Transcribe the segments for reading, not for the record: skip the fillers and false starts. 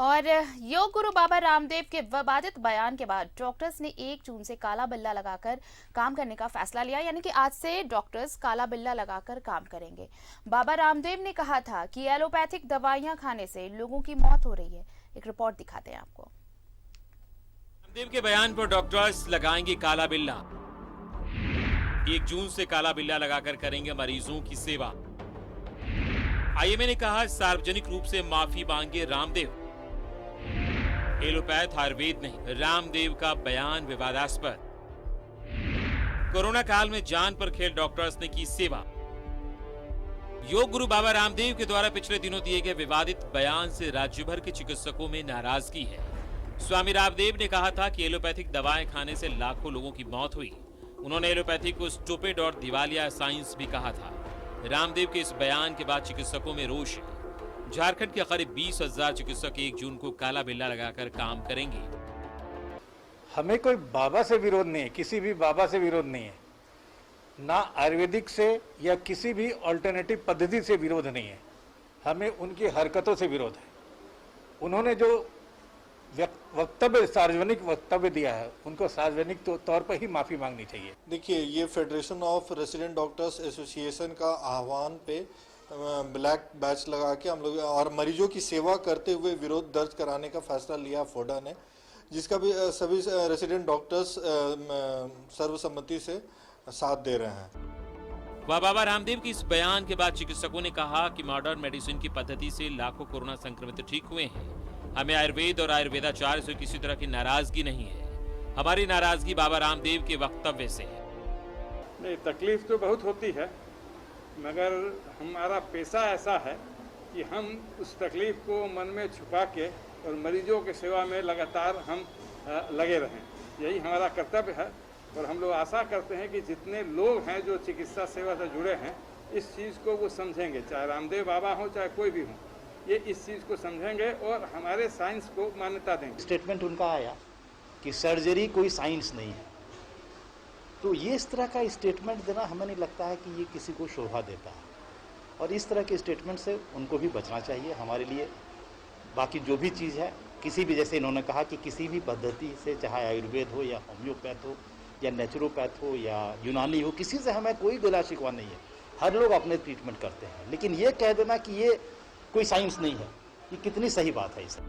और योग गुरु बाबा रामदेव के विवादित बयान के बाद डॉक्टर्स ने 1 जून से काला बिल्ला लगाकर काम करने का फैसला लिया। यानी कि आज से डॉक्टर्स काला बिल्ला लगाकर काम करेंगे। बाबा रामदेव ने कहा था कि एलोपैथिक दवाइयां खाने से लोगों की मौत हो रही है। एक रिपोर्ट दिखाते हैं आपको। रामदेव के बयान पर डॉक्टर्स लगाएंगे काला बिल्ला। 1 जून से काला बिल्ला लगाकर करेंगे मरीजों की सेवा। आईएमए ने कहा सार्वजनिक रूप से माफी मांगे रामदेव। एलोपैथ आयुर्वेद नहीं, रामदेव का बयान विवादास्पद। कोरोना काल में जान पर खेल डॉक्टर्स ने की सेवा। योग गुरु बाबा रामदेव के द्वारा पिछले दिनों दिए गए विवादित बयान से राज्य भर के चिकित्सकों में नाराजगी है। स्वामी रामदेव ने कहा था कि एलोपैथिक दवाएं खाने से लाखों लोगों की मौत हुई। उन्होंने एलोपैथी को स्टूपिड और दिवालिया साइंस भी कहा था। रामदेव के इस बयान के बाद चिकित्सकों में रोष है। झारखंड के करीब 20,000 चिकित्सक 1 जून को काला बिल्ला लगाकर काम करेंगे। हमें कोई बाबा से विरोध नहीं है, किसी भी बाबा से विरोध नहीं है, ना आयुर्वेदिक से या किसी भी अल्टरनेटिव पद्धति से विरोध नहीं है। हमें उनकी हरकतों से विरोध है। उन्होंने जो वक्तव्य, सार्वजनिक वक्तव्य दिया है, उनको सार्वजनिक तौर पर ही माफी मांगनी चाहिए। देखिए, ये federation of resident doctors association का आह्वान पे ब्लैक बैच लगा के हम लोग और मरीजों की सेवा करते हुए विरोध दर्ज कराने का फैसला लिया फोडा ने, जिसका भी सभी रेसिडेंट डॉक्टर्स सर्वसम्मति से साथ दे रहे हैं। बाबा रामदेव के इस बयान के बाद चिकित्सकों ने कहा कि मॉडर्न मेडिसिन की पद्धति से लाखों कोरोना संक्रमित ठीक हुए हैं। हमें आयुर्वेद और आयुर्वेदाचार्य से किसी तरह की नाराजगी नहीं है। हमारी नाराजगी बाबा रामदेव के वक्तव्य से है। नहीं, तकलीफ तो बहुत होती है, मगर हमारा पेशा ऐसा है कि हम उस तकलीफ को मन में छुपा के और मरीजों की सेवा में लगातार हम लगे रहें। यही हमारा कर्तव्य है और हम लोग आशा करते हैं कि जितने लोग हैं जो चिकित्सा सेवा से जुड़े हैं, इस चीज़ को वो समझेंगे, चाहे रामदेव बाबा हो चाहे कोई भी हो, ये इस चीज़ को समझेंगे और हमारे साइंस को मान्यता देंगे। स्टेटमेंट उनका आया कि सर्जरी कोई साइंस नहीं है, तो ये इस तरह का स्टेटमेंट देना हमें नहीं लगता है कि ये किसी को शोभा देता है, और इस तरह के स्टेटमेंट से उनको भी बचना चाहिए। हमारे लिए बाकी जो भी चीज़ है, किसी भी, जैसे इन्होंने कहा कि किसी भी पद्धति से, चाहे आयुर्वेद हो या होम्योपैथ हो या नेचुरोपैथ हो या यूनानी हो, किसी से हमें कोई गिला शिकवा नहीं है। हर लोग अपने ट्रीटमेंट करते हैं, लेकिन ये कह देना कि ये कोई साइंस नहीं है, ये कितनी सही बात है। इसे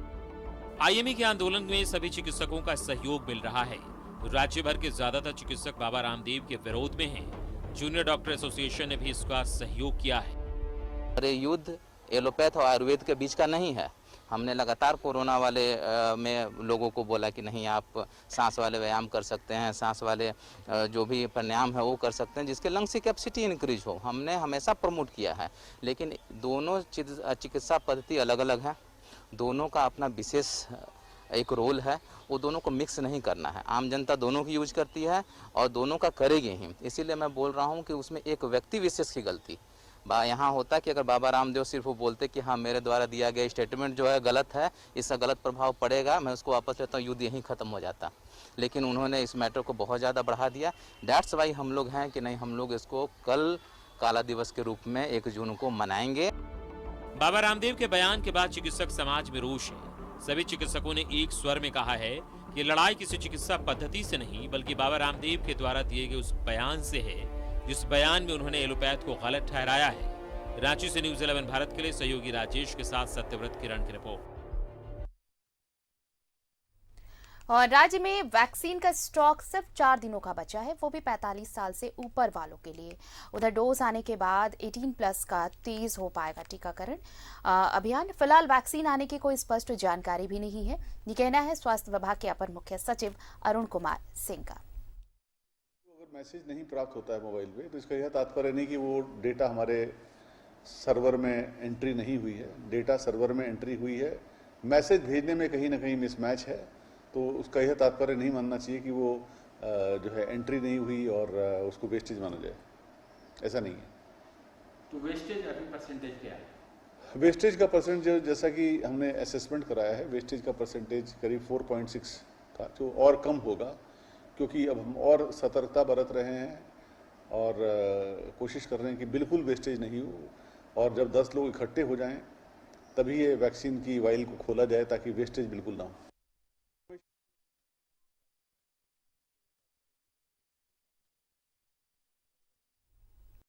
आईएमए के आंदोलन में सभी चिकित्सकों का सहयोग मिल रहा है। राज्य भर के ज्यादातर चिकित्सक बाबा रामदेव के विरोध में हैं। जूनियर डॉक्टर एसोसिएशन ने भी इसका सहयोग किया है। अरे युद्ध एलोपैथ और आयुर्वेद के बीच का नहीं है। हमने लगातार कोरोना वाले में लोगों को बोला कि नहीं, आप सांस वाले व्यायाम कर सकते हैं, सांस वाले जो भी प्राणायाम है वो कर सकते हैं जिसके लंग्स की कैपेसिटी इंक्रीज हो। हमने हमेशा प्रमोट किया है, लेकिन दोनों चिकित्सा पद्धति अलग अलग है, दोनों का अपना विशेष एक रोल है, वो दोनों को मिक्स नहीं करना है। आम जनता दोनों की यूज करती है और दोनों का करेगी ही। इसीलिए मैं बोल रहा हूँ कि उसमें एक व्यक्ति विशेष की गलती यहाँ होता कि अगर बाबा रामदेव सिर्फ वो बोलते कि हाँ, मेरे द्वारा दिया गया स्टेटमेंट जो है गलत है, इसका गलत प्रभाव पड़ेगा, मैं उसको वापस लेता हूँ, युद्ध यहीं खत्म हो जाता। लेकिन उन्होंने इस मैटर को बहुत ज़्यादा बढ़ा दिया। दैट्स वाई हम लोग हैं कि नहीं, हम लोग इसको कल काला दिवस के रूप में 1 जून को मनाएंगे। बाबा रामदेव के बयान के बाद चिकित्सक समाज में रोष है। सभी चिकित्सकों ने एक स्वर में कहा है कि लड़ाई किसी चिकित्सा पद्धति से नहीं, बल्कि बाबा रामदेव के द्वारा दिए गए उस बयान से है जिस बयान में उन्होंने एलोपैथ को गलत ठहराया है। रांची से न्यूज़ 11 भारत के लिए सहयोगी राजेश के साथ सत्यव्रत किरण की रिपोर्ट। और राज्य में वैक्सीन का स्टॉक सिर्फ 4 दिनों का बचा है, वो भी 45 साल से ऊपर वालों के लिए। उधर डोज आने के बाद 18+ का तेज हो पाएगा टीकाकरण अभियान। फिलहाल वैक्सीन आने की कोई स्पष्ट जानकारी भी नहीं है, ये कहना है स्वास्थ्य विभाग के अपर मुख्य सचिव अरुण कुमार सिंह का। अगर मैसेज नहीं प्राप्त होता है मोबाइल पे, तो इसका यह तात्पर्य नहीं कि वो डेटा हमारे सर्वर में एंट्री नहीं हुई है। डेटा सर्वर में एंट्री हुई है, मैसेज भेजने में कहीं ना कहीं मिसमैच है, तो उसका यह तात्पर्य नहीं मानना चाहिए कि वो जो है एंट्री नहीं हुई और उसको वेस्टेज माना जाए। ऐसा नहीं है। तो वेस्टेज अभी परसेंटेज क्या है? वेस्टेज का परसेंटेज, जैसा कि हमने असेसमेंट कराया है, वेस्टेज का परसेंटेज करीब 4.6 था, जो और कम होगा, क्योंकि अब हम और सतर्कता बरत रहे हैं और कोशिश कर रहे हैं कि बिल्कुल वेस्टेज नहीं हो। और जब 10 लोग इकट्ठे हो जाएं तभी ये वैक्सीन की वाइल को खोला जाए ताकि वेस्टेज बिल्कुल ना हो।